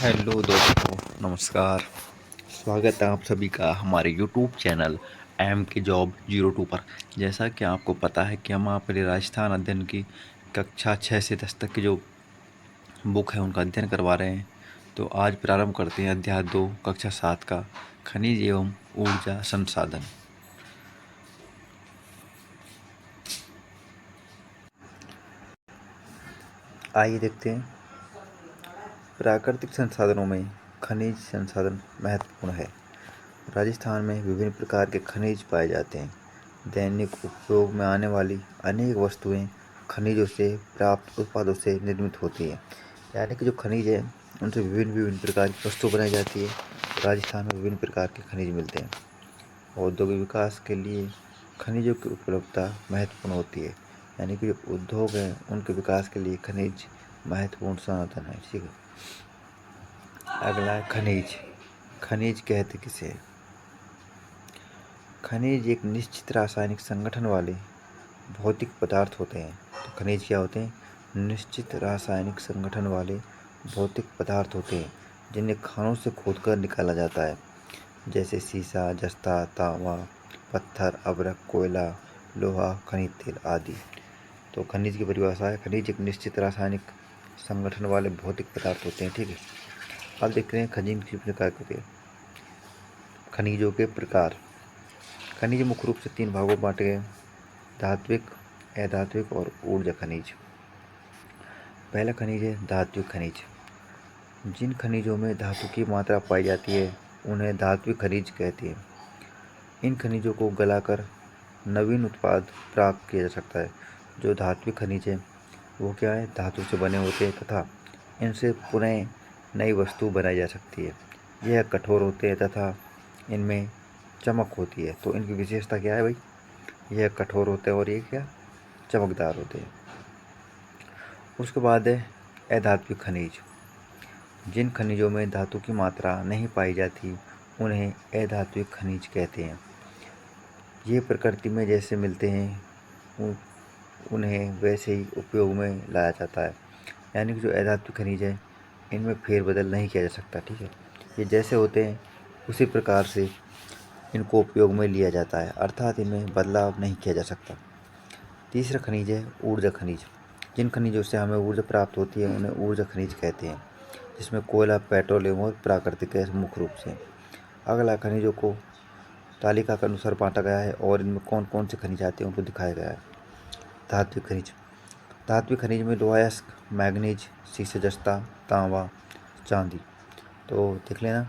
Hello दोस्तों, नमस्कार। स्वागत है आप सभी का हमारे यूट्यूब चैनल एम के जॉब 02 पर। जैसा कि आपको पता है कि हम आप राजस्थान अध्ययन की कक्षा 6 से 10 तक की जो बुक है उनका अध्ययन करवा रहे हैं। तो आज प्रारंभ करते हैं अध्याय 2 कक्षा 7 का खनिज एवं ऊर्जा संसाधन। आइए देखते हैं। प्राकृतिक संसाधनों में खनिज संसाधन महत्वपूर्ण है। राजस्थान में विभिन्न प्रकार के खनिज पाए जाते हैं। दैनिक उपयोग में आने वाली अनेक वस्तुएं खनिजों से प्राप्त उत्पादों से निर्मित होती हैं। यानी कि जो खनिज है उनसे विभिन्न विभिन्न प्रकार की वस्तु बनाई जाती है। राजस्थान में विभिन्न प्रकार के खनिज मिलते हैं। औद्योगिक विकास के लिए खनिजों की उपलब्धता महत्वपूर्ण होती है। यानी कि जो उद्योग हैं उनके विकास के लिए खनिज महत्वपूर्ण संसाधन है। ठीक है। अगला है खनिज। खनिज कहते किसे हैं? खनिज एक निश्चित रासायनिक संगठन वाले भौतिक पदार्थ होते हैं। तो खनिज क्या होते हैं? निश्चित रासायनिक संगठन वाले भौतिक पदार्थ होते हैं जिन्हें खानों से खोदकर निकाला जाता है, जैसे सीसा, जस्ता, तांबा, पत्थर, अभ्रक, कोयला, लोहा, खनिज तेल आदि। तो खनिज की परिभाषा है, खनिज एक निश्चित रासायनिक संगठन वाले भौतिक पदार्थ होते हैं। ठीक है। अब देखते हैं खनिज किस प्रकार के होते हैं। खनिजों के प्रकार। खनिज मुख्य रूप से 3 भागों में बांटे गए: धात्विक, अधात्विक और ऊर्जा खनिज। पहला खनिज है धात्विक खनिज। जिन खनिजों में धातु की मात्रा पाई जाती है उन्हें धात्विक खनिज कहते हैं। इन खनिजों को गलाकर नवीन उत्पाद प्राप्त किया जा सकता है। जो धात्विक खनिज है वो क्या है? धातु से बने होते हैं तथा इनसे पुनः नई वस्तु बनाई जा सकती है। यह कठोर होते हैं तथा इनमें चमक होती है। तो इनकी विशेषता क्या है भाई? यह कठोर होते हैं और ये क्या? चमकदार होते हैं। उसके बाद है अधात्विक खनिज। जिन खनिजों में धातु की मात्रा नहीं पाई जाती उन्हें अधात्विक खनिज कहते हैं। ये प्रकृति में जैसे मिलते हैं उन्हें वैसे ही उपयोग में लाया जाता है। यानी कि जो अधात्विक खनिज है इनमें फेरबदल नहीं किया जा सकता। ठीक है। ये जैसे होते हैं उसी प्रकार से इनको उपयोग में लिया जाता है, अर्थात इनमें बदलाव नहीं किया जा सकता। तीसरा खनिज है ऊर्जा खनिज। जिन खनिजों से हमें ऊर्जा प्राप्त होती है उन्हें ऊर्जा खनिज कहते हैं, जिसमें कोयला, पेट्रोलियम और प्राकृतिक गैस मुख्य रूप से। अगला खनिजों को तालिका के अनुसार बांटा गया है और इनमें कौन कौन से खनिज आते हैं उनको दिखाया गया है। धात्विक खनिज। धात्विक खनिज में लोहायस्क, मैग्नीज, शीशे जस्ता, तांबा, चांदी। तो देख लेना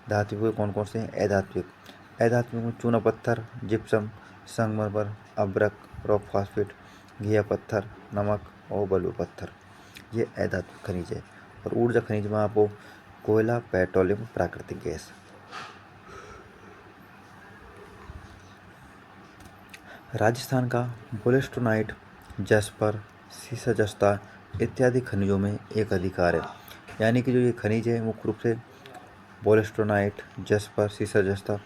धात्विक में कौन कौन से हैं। अधात्विक। अधात्विक में चूना पत्थर, जिप्सम, संगमरमर, अभ्रक, रॉक फास्फेट, घिया पत्थर, नमक और बलुआ पत्थर। ये अधात्विक खनिज है। और ऊर्जा खनिज में आपको कोयला, पेट्रोलियम, प्राकृतिक गैस। राजस्थान का बोलेस्टोनाइट, जस्पर, सीसा जस्ता इत्यादि खनिजों में एक अधिकार है। यानी कि जो ये खनिज है मुख्य रूप से बोलेस्टोनाइट, जस्पर, सीसा जस्ता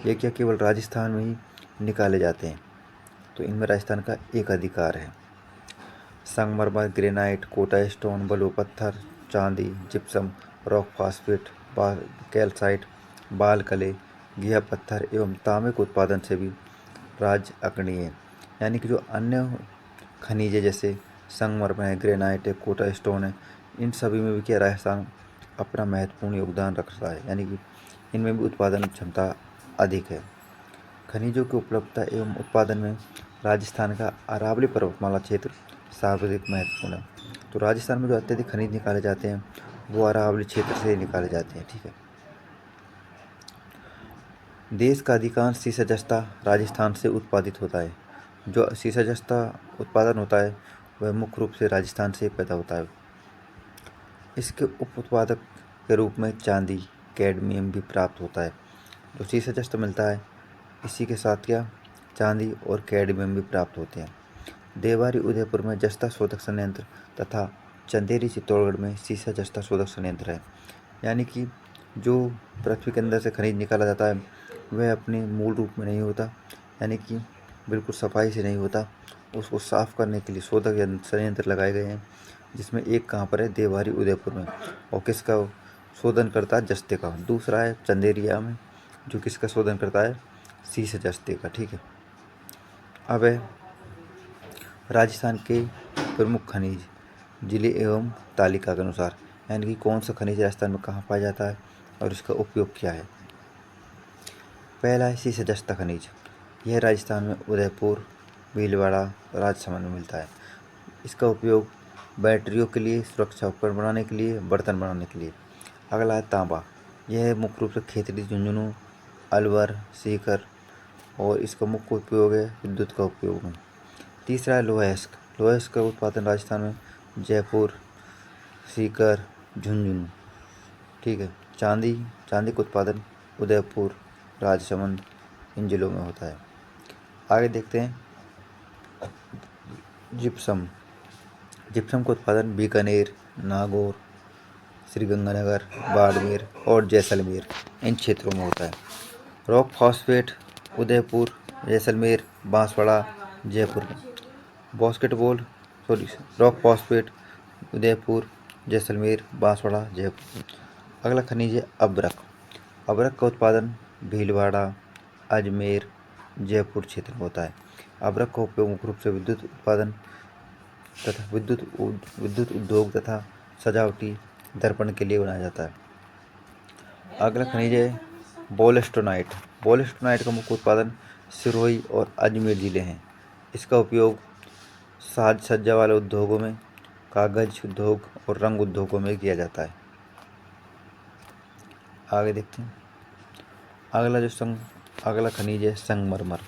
ये क्या केवल राजस्थान में ही निकाले जाते हैं। तो इनमें राजस्थान का एक अधिकार है। संगमरमर, ग्रेनाइट, कोटा स्टोन, बलुआ पत्थर, चांदी, जिप्सम, रॉक फास्फेट, कैल्साइट, बाल कले, घिया पत्थर एवं तांबे के उत्पादन से भी राज्य अग्रणीय है। यानी कि जो अन्य खनिज है जैसे संगमरमर है, ग्रेनाइट है, कोटा स्टोन है, इन सभी में भी क्या राजस्थान अपना महत्वपूर्ण योगदान रख रहा है। यानी कि इनमें भी उत्पादन क्षमता अधिक है। खनिजों की उपलब्धता एवं उत्पादन में राजस्थान का अरावली पर्वतमाला क्षेत्र सर्वाधिक महत्वपूर्ण है। तो राजस्थान में जो अत्यधिक खनिज निकाले जाते हैं वो अरावली क्षेत्र से निकाले जाते हैं। ठीक है। देश का अधिकांश सीसा जस्ता राजस्थान से उत्पादित होता है। जो सीसा जस्ता उत्पादन होता है वह मुख्य रूप से राजस्थान से पैदा होता है। इसके उप उत्पादक के रूप में चांदी, कैडमियम भी प्राप्त होता है। जो सीसा जस्ता मिलता है इसी के साथ क्या चांदी और कैडमियम भी प्राप्त होते हैं। देवारी उदयपुर में जस्ता शोधक संयंत्र तथा चंदेरी चित्तौड़गढ़ में सीसा जस्ता शोधक संयंत्र है। यानी कि जो पृथ्वी के अंदर से खनिज निकाला जाता है वह अपने मूल रूप में नहीं होता, यानी कि बिल्कुल सफाई से नहीं होता। उसको साफ करने के लिए शोधक संयंत्र लगाए गए हैं, जिसमें एक कहाँ पर है? देवारी उदयपुर में। और किसका शोधन करता है जस्ते का। दूसरा है चंदेरिया में, जो किसका शोधन करता है, शीश जस्ते का। ठीक है, अब है राजस्थान के प्रमुख खनिज जिले एवं तालिका के अनुसार, यानी कि कौन सा खनिज राजस्थान में कहाँ पाया जाता है और इसका उपयोग क्या है। पहला है शीश जस्ता खनिज। यह राजस्थान में उदयपुर, भीलवाड़ा, राजसमंद में मिलता है। इसका उपयोग बैटरियों के लिए, सुरक्षा उपकरण बनाने के लिए, बर्तन बनाने के लिए। अगला है तांबा। यह मुख्य रूप से खेतड़ी, झुंझुनू, अलवर, सीकर और इसका मुख्य उपयोग है विद्युत का उपयोग में। तीसरा है लोहा अयस्क। लोहा अयस्क का उत्पादन राजस्थान में जयपुर, सीकर, झुंझुनू। ठीक है, चांदी चांदी का उत्पादन उदयपुर, राजसमंद इन जिलों में होता है। आगे देखते हैं जिप्सम। जिप्सम का उत्पादन बीकानेर, नागौर, श्रीगंगानगर, बाड़मेर और जैसलमेर इन क्षेत्रों में होता है। रॉक फॉस्फेट उदयपुर, जैसलमेर, बांसवाड़ा, जयपुर में। रॉक फॉस्फेट उदयपुर, जैसलमेर, बांसवाड़ा, जयपुर में। अगला खनिज है अब्रक। अब्रक का उत्पादन भीलवाड़ा, अजमेर, जयपुर क्षेत्र में होता है। अब्रक का उपयोग मुख्य रूप से विद्युत उत्पादन तथा विद्युत उद्योग तथा सजावटी दर्पण के लिए बनाया जाता है। अगला खनिज है बोलेस्टोनाइट। बोलेस्टोनाइट का मुख्य उत्पादन सिरोही और अजमेर जिले हैं। इसका उपयोग साज सज्जा वाले उद्योगों में, कागज उद्योग और रंग उद्योगों में किया जाता है। आगे देखते हैं अगला खनिज है संगमरमर।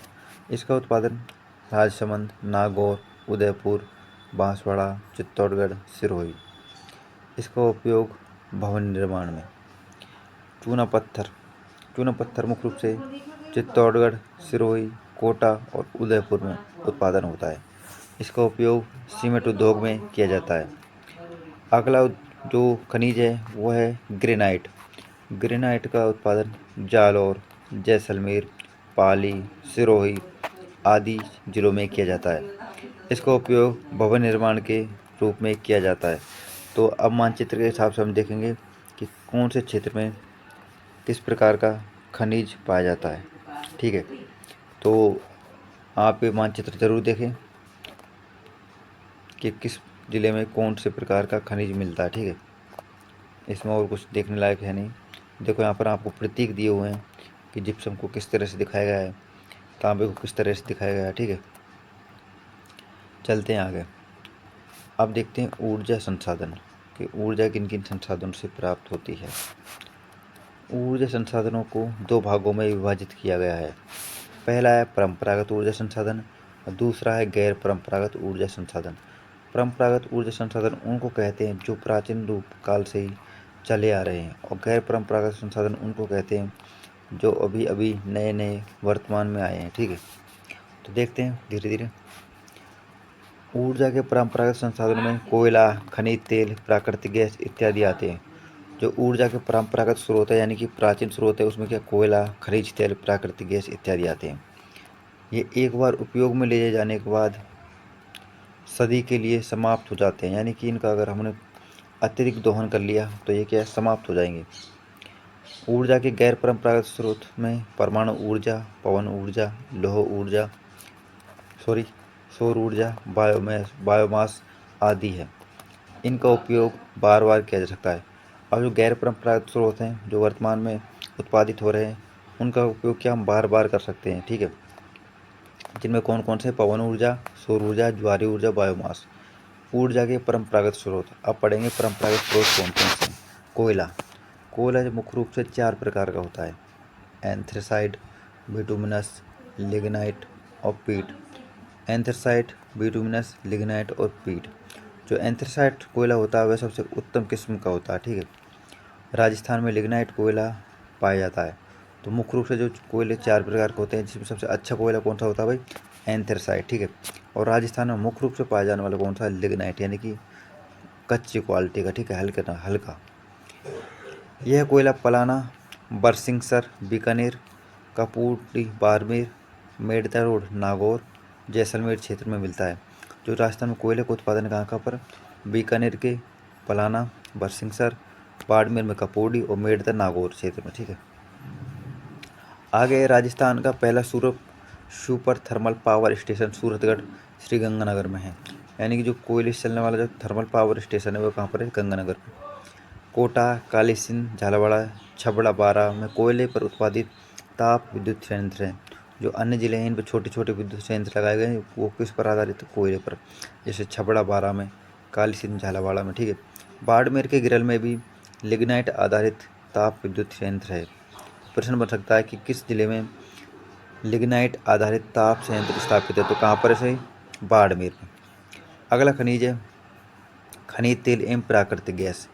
इसका उत्पादन राजसमंद, नागौर, उदयपुर, बांसवाड़ा, चित्तौड़गढ़, सिरोही। इसका उपयोग भवन निर्माण में। चूना पत्थर मुख्य रूप से चित्तौड़गढ़, सिरोही, कोटा और उदयपुर में उत्पादन होता है। इसका उपयोग सीमेंट उद्योग में किया जाता है। अगला जो खनिज है वो है ग्रेनाइट। ग्रेनाइट का उत्पादन जालौर, जैसलमेर, पाली, सिरोही आदि जिलों में किया जाता है। इसका उपयोग भवन निर्माण के रूप में किया जाता है। तो अब मानचित्र के हिसाब से हम देखेंगे कि कौन से क्षेत्र में किस प्रकार का खनिज पाया जाता है। ठीक है, तो आप ये मानचित्र जरूर देखें कि किस ज़िले में कौन से प्रकार का खनिज मिलता है। ठीक है, इसमें और कुछ देखने लायक है नहीं। देखो यहाँ पर आपको प्रतीक दिए हुए हैं कि जिप्सम को किस तरह से दिखाया गया है, तांबे को किस तरह से दिखाया गया है। ठीक है, चलते हैं आगे। अब देखते हैं ऊर्जा संसाधन कि ऊर्जा किन किन संसाधनों से प्राप्त होती है। ऊर्जा संसाधनों को दो भागों में विभाजित किया गया है। पहला है परंपरागत ऊर्जा संसाधन और दूसरा है गैर परंपरागत ऊर्जा संसाधन। परंपरागत ऊर्जा संसाधन उनको कहते हैं जो प्राचीन रूप काल से ही चले आ रहे हैं, और गैर परंपरागत संसाधन उनको कहते हैं जो अभी अभी नए नए वर्तमान में आए हैं। ठीक है, तो देखते हैं धीरे धीरे। ऊर्जा के परंपरागत संसाधनों में कोयला, खनिज तेल, प्राकृतिक गैस इत्यादि आते हैं। जो ऊर्जा के परंपरागत स्रोत है यानी कि प्राचीन स्रोत है, उसमें क्या कोयला, खनिज तेल, प्राकृतिक गैस इत्यादि आते हैं। ये एक बार उपयोग में ले जाने के बाद सदी के लिए समाप्त हो जाते हैं, यानी कि इनका अगर हमने अतिरिक्त दोहन कर लिया तो ये क्या समाप्त हो जाएंगे। ऊर्जा के गैर परंपरागत स्रोत में परमाणु ऊर्जा, पवन ऊर्जा, सौर ऊर्जा, बायोमास आदि है। इनका उपयोग बार बार किया जा सकता है। और जो गैर परंपरागत स्रोत हैं जो वर्तमान में उत्पादित हो रहे हैं, उनका उपयोग क्या हम बार बार कर सकते हैं। ठीक है, जिनमें कौन कौन से पवन ऊर्जा, सौर ऊर्जा, ज्वारीय ऊर्जा, बायोमास। ऊर्जा के परंपरागत स्रोत अब पढ़ेंगे। परंपरागत स्रोत कौन कौन से। कोयला जो मुख्य रूप से 4 प्रकार का होता है: एंथ्रेसाइट, बिटुमिनस, लिग्नाइट और पीट। एंथ्रेसाइट, बिटुमिनस, लिग्नाइट और पीट। जो एंथ्रेसाइट कोयला होता है वह सबसे उत्तम किस्म का होता है। ठीक है, राजस्थान में लिग्नाइट कोयला पाया जाता है। तो मुख्य रूप से जो कोयले 4 प्रकार के होते हैं, जिसमें सबसे अच्छा कोयला कौन सा होता है भाई, एंथ्रेसाइट। ठीक है, और राजस्थान में मुख्य रूप से पाया जाने वाला कौन सा, लिग्नाइट, यानी कि कच्ची क्वालिटी का। ठीक है, हल्का। यह कोयला पलाना, बरसिंगसर, बीकानेर, कपूरथली, बाड़मेर, मेड़ता रोड, नागौर, जैसलमेर क्षेत्र में मिलता है। जो राजस्थान में कोयले का उत्पादन कहाँ पर, बीकानेर के पलाना, बरसिंगसर बाड़मेर में कपोडी और मेड़ता नागौर क्षेत्र में। ठीक है, आगे राजस्थान का पहला super thermal power station Suratgarh Sriganganagar में है। यानी कि जो कोयले से चलने वाला जो थर्मल पावर स्टेशन है वो कहाँ पर है? गंगानगर में। कोटा, कालीसिंध, झालावाड़, छबड़ा बारा में कोयले पर उत्पादित ताप विद्युत संयंत्र हैं। जो अन्य जिले हैं इन पर छोटे छोटे विद्युत संयंत्र लगाए गए हैं, वो किस पर आधारित है? कोयले पर, जैसे छबड़ा बारा में, कालीसिंध, झालावाड़ में। ठीक है, बाड़मेर के गिरल में भी लिग्नाइट आधारित ताप विद्युत संयंत्र है। प्रश्न बन सकता है कि किस जिले में लिग्नाइट आधारित ताप संयंत्र स्थापित है? तो कहाँ पर है? बाड़मेर में। अगला खनिज है खनिज तेल एवं प्राकृतिक gas.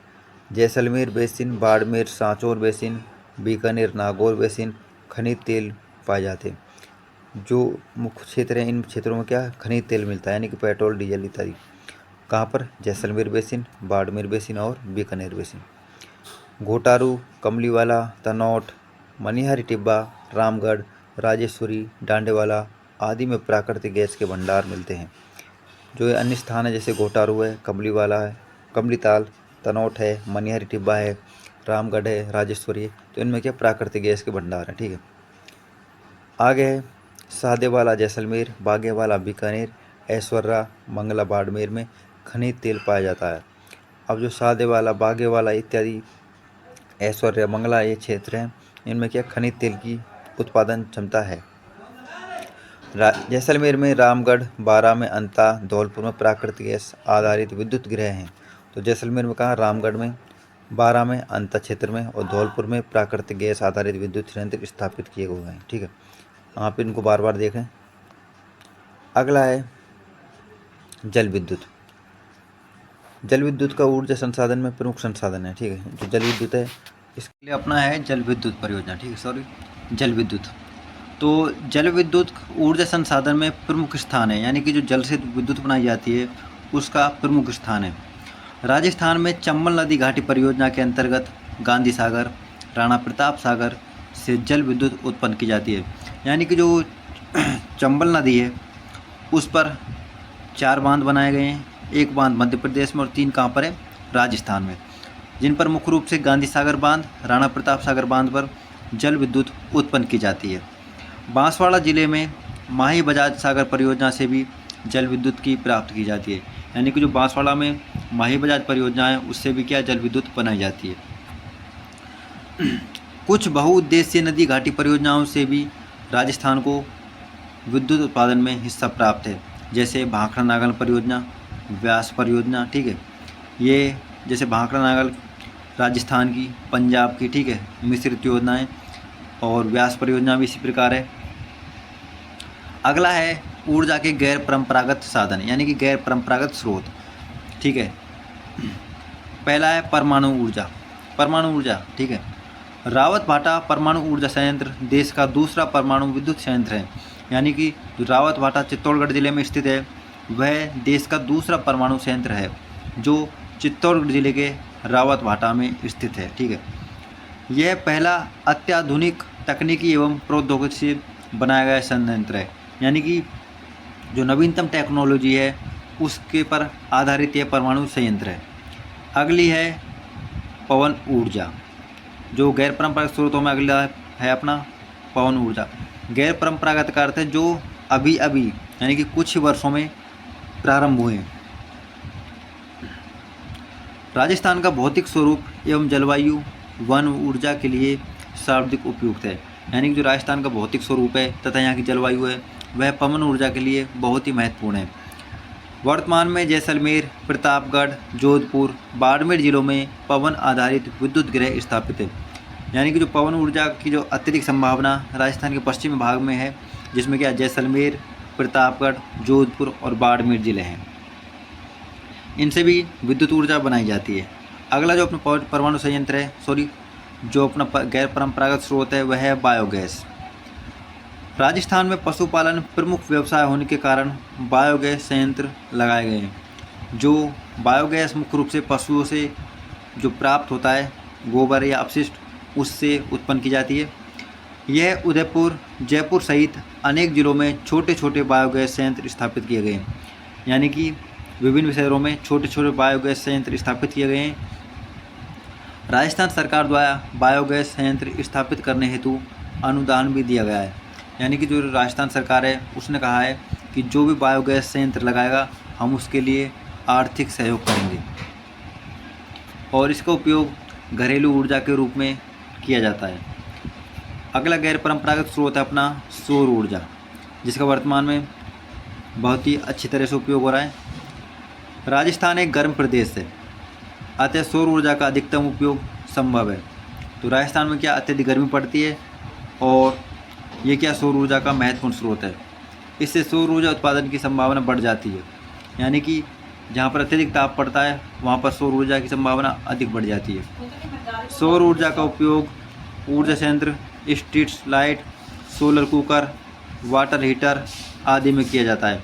Jaisalmer basin, Barmer Sanchore basin, Bikaner Nagaur basin खनिज तेल पाए जाते हैं। जो मुख्य क्षेत्र हैं इन क्षेत्रों में क्या खनिज तेल मिलता है, यानी कि पेट्रोल, डीजल इत्यादि। कहाँ पर? जैसलमेर बेसिन, बाड़मेर बेसिन और बीकानेर बेसिन। घोटारू, कमलीवाला, तनौट, मनिहारी टिब्बा, रामगढ़, राजेश्वरी, डांडेवाला आदि में प्राकृतिक गैस के भंडार मिलते हैं। जो ये अन्य स्थान है जैसे घोटारू है, कमलीवाला है, कमलीताल, तनौट है, मनिहारी टिब्बा है, रामगढ़ है, राजेश्वरी है, तो इनमें क्या प्राकृतिक गैस के भंडार हैं। ठीक है, आगे है सादेवाला जैसलमेर, बागेवाला बीकानेर, ऐश्वर्या मंगला बाड़मेर में खनिज तेल पाया जाता है। अब जो सादेवाला, बागेवाला इत्यादि, ऐश्वर्या मंगला ये क्षेत्र हैं, इनमें क्या खनिज तेल की उत्पादन क्षमता है। जैसलमेर में रामगढ़, बारा में अंता, धौलपुर में प्राकृतिक गैस आधारित विद्युत गृह हैं। तो जैसलमेर में कहाँ? रामगढ़ में, बारा में, अंता क्षेत्र में और धौलपुर में प्राकृतिक गैस आधारित विद्युत संयंत्र स्थापित किए हुए हैं। ठीक है, आप इनको बार बार देखें। अगला है जल विद्युत। जल विद्युत का ऊर्जा संसाधन में प्रमुख संसाधन है। ठीक है, जो जल विद्युत है इसके लिए अपना है जल विद्युत परियोजना। ठीक है, जल विद्युत। तो जल विद्युत ऊर्जा संसाधन में प्रमुख स्थान है, यानी कि जो जल से विद्युत बनाई जाती है उसका प्रमुख स्थान है। राजस्थान में चंबल नदी घाटी परियोजना के अंतर्गत गांधी सागर, राणा प्रताप सागर से जल विद्युत उत्पन्न की जाती है। यानी कि जो चंबल नदी है उस पर 4 बांध बनाए गए हैं, एक बांध मध्य प्रदेश में और 3 कहाँ पर है? राजस्थान में, जिन पर मुख्य रूप से गांधी सागर बांध, राणा प्रताप सागर बांध पर जल विद्युत उत्पन्न की जाती है। बांसवाड़ा जिले में माही बजाज सागर परियोजना से भी जल विद्युत की प्राप्त की जाती है। यानी कि जो बांसवाड़ा में माही बजाज परियोजना है उससे भी क्या जल विद्युत बनाई जाती है। कुछ बहुउद्देशीय नदी घाटी परियोजनाओं से भी राजस्थान को विद्युत उत्पादन में हिस्सा प्राप्त है, जैसे भाखड़ा नागल परियोजना, व्यास परियोजना। ठीक है, ये जैसे भाखड़ा नागल राजस्थान की, पंजाब की, ठीक है, मिश्रित योजनाएं, और व्यास परियोजना भी इसी प्रकार है। अगला है ऊर्जा के गैर परंपरागत साधन, यानी कि गैर परंपरागत स्रोत। ठीक है, पहला है परमाणु ऊर्जा। परमाणु ऊर्जा, ठीक है, रावत भाटा परमाणु ऊर्जा संयंत्र देश का दूसरा परमाणु विद्युत संयंत्र है। यानी कि जो रावत भाटा चित्तौड़गढ़ जिले में स्थित है वह देश का दूसरा परमाणु संयंत्र है जो चित्तौड़गढ़ जिले के रावत भाटा में स्थित है। ठीक है, यह पहला अत्याधुनिक तकनीकी एवं प्रौद्योगिकी से बनाया गया संयंत्र है। यानी कि जो नवीनतम टेक्नोलॉजी है उसके पर आधारित यह परमाणु संयंत्र है। अगली है पवन ऊर्जा, जो गैर परंपरागत स्रोतों में अगला है अपना पवन ऊर्जा। गैर परंपरागत का अर्थ है जो अभी अभी यानी कि कुछ वर्षों में प्रारंभ हुए। राजस्थान का भौतिक स्वरूप एवं जलवायु वन ऊर्जा के लिए सर्वाधिक उपयुक्त है। यानी कि जो राजस्थान का भौतिक स्वरूप है तथा यहाँ की जलवायु है वह पवन ऊर्जा के लिए बहुत ही महत्वपूर्ण है। वर्तमान में जैसलमेर, प्रतापगढ़, जोधपुर, बाड़मेर जिलों में पवन आधारित विद्युत गृह स्थापित है। यानी कि जो पवन ऊर्जा की जो अत्यधिक संभावना राजस्थान के पश्चिमी भाग में है, जिसमें क्या जैसलमेर, प्रतापगढ़, जोधपुर और बाड़मेर जिले हैं, इनसे भी विद्युत ऊर्जा बनाई जाती है। अगला जो अपना परमाणु संयंत्र है जो अपना गैर परंपरागत स्रोत है वह है बायोगैस। राजस्थान में पशुपालन प्रमुख व्यवसाय होने के कारण बायोगैस संयंत्र लगाए गए हैं। जो बायोगैस मुख्य रूप से पशुओं से जो प्राप्त होता है गोबर या अपशिष्ट, उससे उत्पन्न की जाती है। यह उदयपुर, जयपुर सहित अनेक जिलों में छोटे छोटे बायोगैस संयंत्र स्थापित किए गए हैं। यानी कि विभिन्न शहरों में छोटे छोटे बायोगैस संयंत्र स्थापित किए गए हैं। राजस्थान सरकार द्वारा बायोगैस संयंत्र स्थापित करने हेतु अनुदान भी दिया गया है। यानी कि जो राजस्थान सरकार है उसने कहा है कि जो भी बायोगैस संयंत्र लगाएगा हम उसके लिए आर्थिक सहयोग करेंगे और इसका उपयोग घरेलू ऊर्जा के रूप में किया जाता है। अगला गैर परंपरागत स्रोत है अपना सौर ऊर्जा, जिसका वर्तमान में बहुत ही अच्छी तरह से उपयोग हो रहा है। राजस्थान एक गर्म प्रदेश है, अतः सौर ऊर्जा का अधिकतम उपयोग संभव है। तो राजस्थान में क्या अत्यधिक गर्मी पड़ती है और ये क्या सौर ऊर्जा का महत्वपूर्ण स्रोत है। इससे सौर ऊर्जा उत्पादन की संभावना बढ़ जाती है। यानी कि जहाँ पर अत्यधिक ताप पड़ता है वहाँ पर सौर ऊर्जा की संभावना अधिक बढ़ जाती है। सौर ऊर्जा का उपयोग ऊर्जा संयंत्र, street light, solar cooker, water heater आदि में किया जाता है।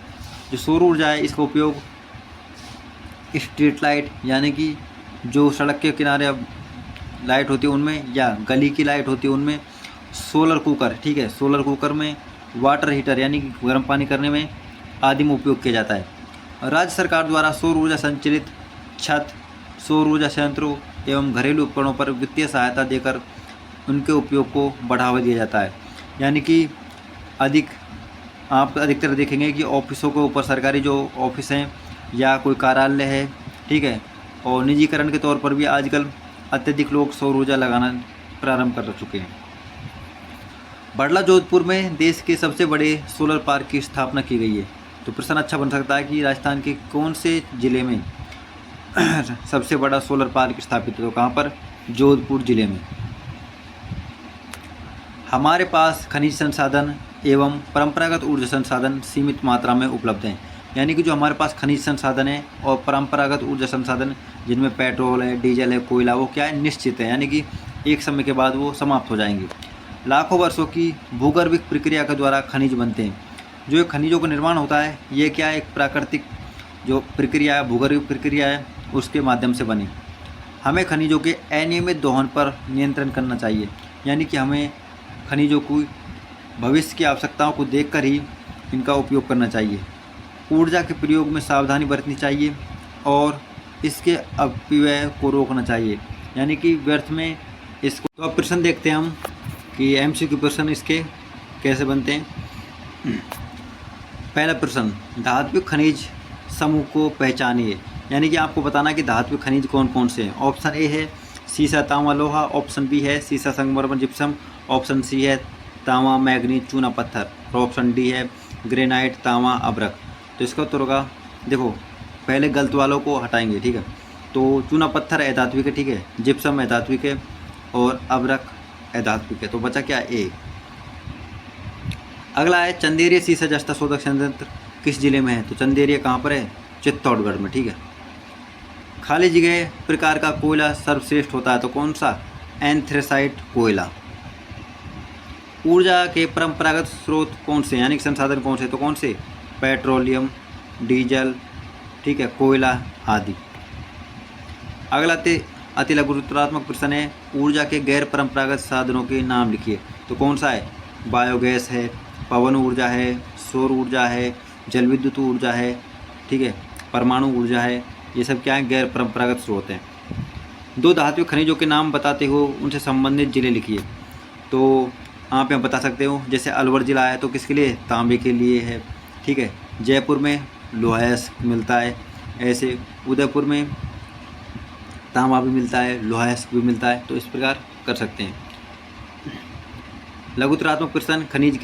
जो सौर ऊर्जा है इसका उपयोग स्ट्रीट लाइट यानी कि जो सड़क के किनारे अब लाइट होती है उनमें, या गली की लाइट होती है उनमें, सोलर कुकर, ठीक है, सोलर कुकर में, वाटर हीटर यानी कि गर्म पानी करने में आदि में उपयोग किया जाता है। राज्य सरकार द्वारा सौर ऊर्जा संचालित छत, सौर ऊर्जा संयंत्रों एवं घरेलू उपकरणों पर वित्तीय सहायता देकर उनके उपयोग को बढ़ावा दिया जाता है। यानी कि आप अधिकतर देखेंगे कि ऑफिसों के ऊपर, सरकारी जो ऑफिस हैं या कोई कार्यालय है, ठीक है, और निजीकरण के तौर पर भी आजकल अत्यधिक लोग सौर ऊर्जा लगाना प्रारंभ कर चुके हैं। बड़ला जोधपुर में देश के सबसे बड़े सोलर पार्क की स्थापना की गई है। तो प्रश्न अच्छा बन सकता है कि राजस्थान के कौन से ज़िले में सबसे बड़ा सोलर पार्क स्थापित है, तो कहाँ पर? जोधपुर ज़िले में। हमारे पास खनिज संसाधन एवं परंपरागत ऊर्जा संसाधन सीमित मात्रा में उपलब्ध हैं। यानी कि जो हमारे पास खनिज संसाधन है और परंपरागत ऊर्जा संसाधन जिनमें पेट्रोल है, डीजल है, कोयला, वो क्या है? निश्चित है, यानी कि एक समय के बाद वो समाप्त हो जाएंगे। लाखों वर्षों की भूगर्भिक प्रक्रिया के द्वारा खनिज बनते हैं। जो खनिजों का निर्माण होता है ये क्या है? एक प्राकृतिक जो प्रक्रिया है, भूगर्भिक प्रक्रिया है, उसके माध्यम से बने। हमें खनिजों के अनियमित दोहन पर नियंत्रण करना चाहिए। यानी कि हमें खनिजों को भविष्य की आवश्यकताओं को देखकर ही इनका उपयोग करना चाहिए। ऊर्जा के प्रयोग में सावधानी बरतनी चाहिए और इसके अपव्यय को रोकना चाहिए, यानी कि व्यर्थ में इसको। तो अब प्रश्न देखते हैं हम कि एमसीक्यू प्रश्न इसके कैसे बनते हैं। पहला प्रश्न, धात्विक खनिज समूह को पहचानिए। यानी कि आपको बताना कि धात्विक खनिज कौन कौन से हैं। ऑप्शन ए है सीसा, तांबा, लोहा। ऑप्शन बी है सीसा, संगमरमर, जिप्सम। ऑप्शन सी है तांबा, मैग्नीज, चूना पत्थर। और ऑप्शन डी है ग्रेनाइट, तांबा, अब्रक। तो इसका उत्तर होगा, देखो पहले गलत वालों को हटाएंगे, ठीक है। तो चूना पत्थर अधात्विक है, ठीक है, जिप्सम अधात्विक है और अब्रक अधात्विक है। तो बचा क्या? ए। अगला है चंदेरिया सीसा जस्ता शोधक संयंत्र किस जिले में है? तो चंदेरिया कहाँ पर है? चित्तौड़गढ़ में, ठीक है। खाली जगह प्रकार का कोयला सर्वश्रेष्ठ होता है, तो कौन सा? एंथ्रेसाइट कोयला। ऊर्जा के परंपरागत स्रोत कौन से, यानी कि संसाधन कौन से? तो कौन से? पेट्रोलियम, डीजल, ठीक है, कोयला आदि। अगला अति लघुत्तरात्मक प्रश्न है, ऊर्जा के गैर परंपरागत साधनों के नाम लिखिए। तो कौन सा है? बायोगैस है, पवन ऊर्जा है, सौर ऊर्जा है, जल विद्युत ऊर्जा है, ठीक है, परमाणु ऊर्जा है। ये सब क्या है? गैर परंपरागत स्रोत हैं। दो धात्विक खनिजों के नाम बताते हो उनसे संबंधित जिले लिखिए। तो आप यहाँ बता सकते हो, जैसे अलवर जिला है तो किसके लिए? तांबे के लिए है, ठीक है। जयपुर में लोहायस्क मिलता है, ऐसे उदयपुर में तांबा भी मिलता है, लोहायस्क भी मिलता है। तो इस प्रकार कर सकते हैं। लघुत्तरात्मक प्रश्न, खनिज